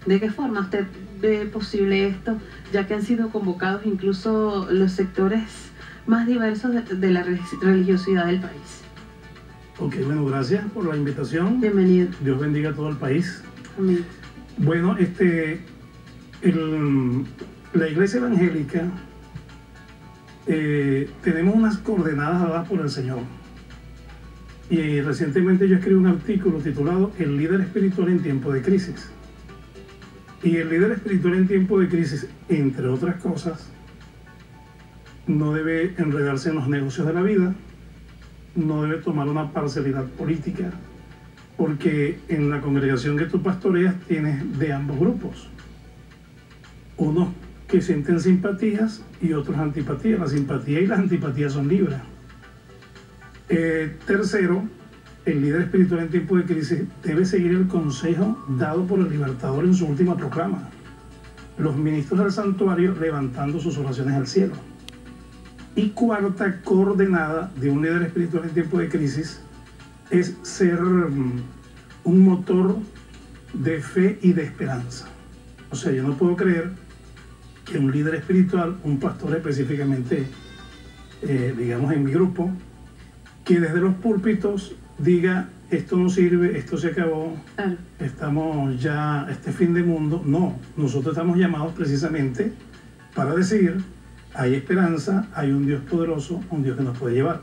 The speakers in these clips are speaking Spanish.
¿De qué forma usted ve posible esto, ya que han sido convocados incluso los sectores más diversos de la religiosidad del país? Ok, bueno, gracias por la invitación. Bienvenido. Dios bendiga a todo el país. Amén. Bueno, la Iglesia Evangélica tenemos unas coordenadas dadas por el Señor. Y recientemente yo escribí un artículo titulado El líder espiritual en tiempo de crisis. Y el líder espiritual en tiempo de crisis, entre otras cosas, no debe enredarse en los negocios de la vida, no debe tomar una parcialidad política, porque en la congregación que tú pastoreas tienes de ambos grupos. Unos que sienten simpatías y otros antipatías. La simpatía y las antipatías son libres. Tercero, el líder espiritual en tiempo de crisis debe seguir el consejo dado por el Libertador en su última proclama. Los ministros del santuario levantando sus oraciones al cielo. Y cuarta coordenada de un líder espiritual en tiempo de crisis es ser un motor de fe y de esperanza. O sea, yo no puedo creer que un líder espiritual, un pastor específicamente, digamos en mi grupo, que desde los púlpitos diga esto no sirve, esto se acabó, estamos ya, este fin de mundo. No, nosotros estamos llamados precisamente para decir hay esperanza, hay un Dios poderoso, un Dios que nos puede llevar.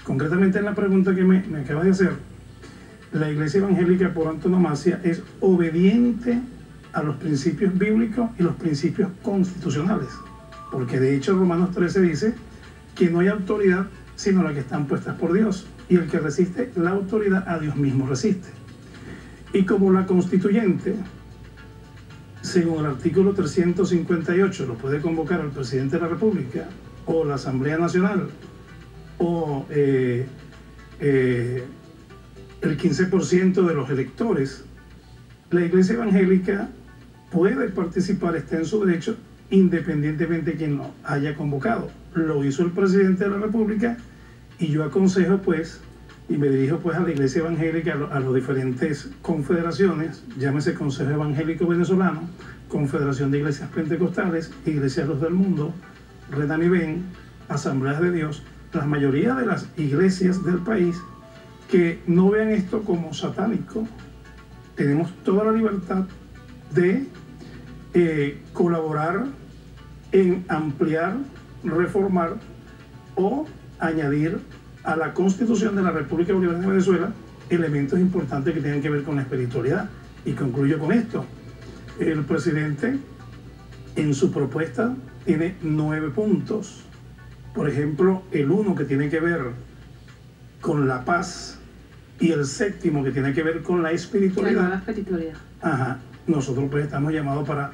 Concretamente en la pregunta que me acabas de hacer, la Iglesia Evangélica por antonomasia es obediente a los principios bíblicos y los principios constitucionales, porque de hecho Romanos 13 dice que no hay autoridad sino la que están puestas por Dios, y el que resiste la autoridad a Dios mismo resiste. Y como la constituyente, según el artículo 358, lo puede convocar el presidente de la República, o la Asamblea Nacional, o el 15% de los electores, la Iglesia Evangélica puede participar, está en su derecho, independientemente de quien lo haya convocado. Lo hizo el presidente de la República, y yo aconsejo pues, y me dirijo pues a la Iglesia Evangélica, a las diferentes confederaciones, llámese Consejo Evangélico Venezolano, Confederación de Iglesias Pentecostales, Iglesias Luz del Mundo, Redanivén, Asambleas de Dios, la mayoría de las iglesias del país, que no vean esto como satánico. Tenemos toda la libertad de colaborar en ampliar, reformar o añadir a la Constitución de la República Bolivariana de Venezuela elementos importantes que tengan que ver con la espiritualidad. Y concluyo con esto. El presidente en su propuesta tiene 9 puntos. Por ejemplo, el 1 que tiene que ver con la paz y el 7º que tiene que ver con la espiritualidad. La espiritualidad. Ajá. Nosotros pues estamos llamados para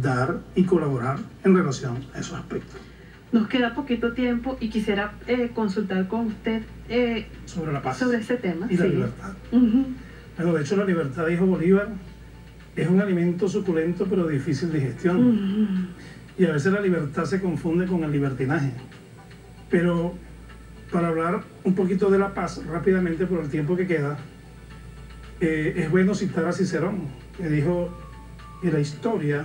dar y colaborar en relación a esos aspectos. Nos queda poquito tiempo y quisiera consultar con usted sobre la paz, sobre ese tema y la libertad. Bueno, de hecho la libertad, dijo Bolívar, es un alimento suculento pero de difícil digestión. Y a veces la libertad se confunde con el libertinaje. Pero para hablar un poquito de la paz rápidamente por el tiempo que queda, es bueno citar a Cicerón, que dijo que la historia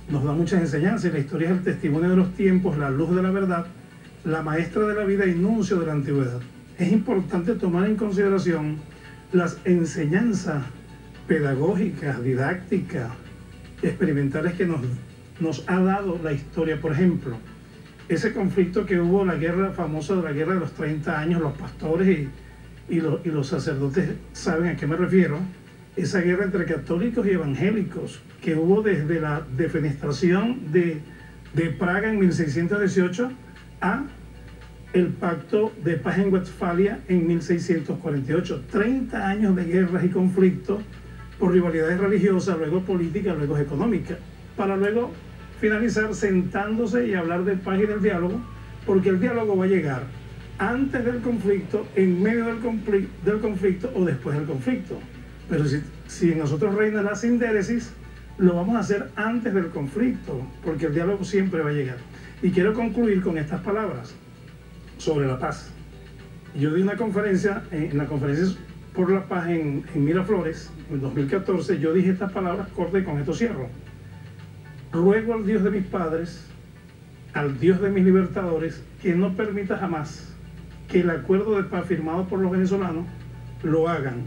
nos da muchas enseñanzas. La historia es el testimonio de los tiempos, la luz de la verdad, la maestra de la vida y nuncio de la antigüedad. Es importante tomar en consideración las enseñanzas pedagógicas, didácticas, experimentales que nos ha dado la historia. Por ejemplo, ese conflicto que hubo, la guerra famosa de la guerra de los 30 años, los pastores y los sacerdotes saben a qué me refiero. Esa guerra entre católicos y evangélicos que hubo desde la defenestración de Praga en 1618 a el pacto de paz en Westfalia en 1648. 30 años de guerras y conflictos por rivalidades religiosas, luego políticas, luego económicas, para luego finalizar sentándose y hablar de paz y del diálogo, porque el diálogo va a llegar antes del conflicto, en medio del conflicto o después del conflicto. Pero si en nosotros reina la sindéresis, lo vamos a hacer antes del conflicto, porque el diálogo siempre va a llegar. Y quiero concluir con estas palabras sobre la paz. Yo di una conferencia, en la conferencia por la Paz en Miraflores, en 2014, yo dije estas palabras cortas y con esto cierro. Ruego al Dios de mis padres, al Dios de mis libertadores, que no permita jamás que el acuerdo de paz firmado por los venezolanos lo hagan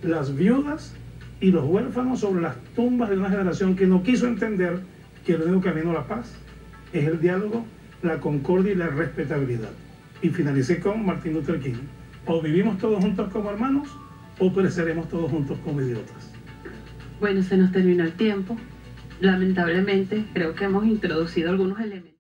las viudas y los huérfanos sobre las tumbas de una generación que no quiso entender que el único camino a la paz es el diálogo, la concordia y la respetabilidad. Y finalicé con Martin Luther King. O vivimos todos juntos como hermanos o pereceremos todos juntos como idiotas. Bueno, se nos terminó el tiempo. Lamentablemente, creo que hemos introducido algunos elementos.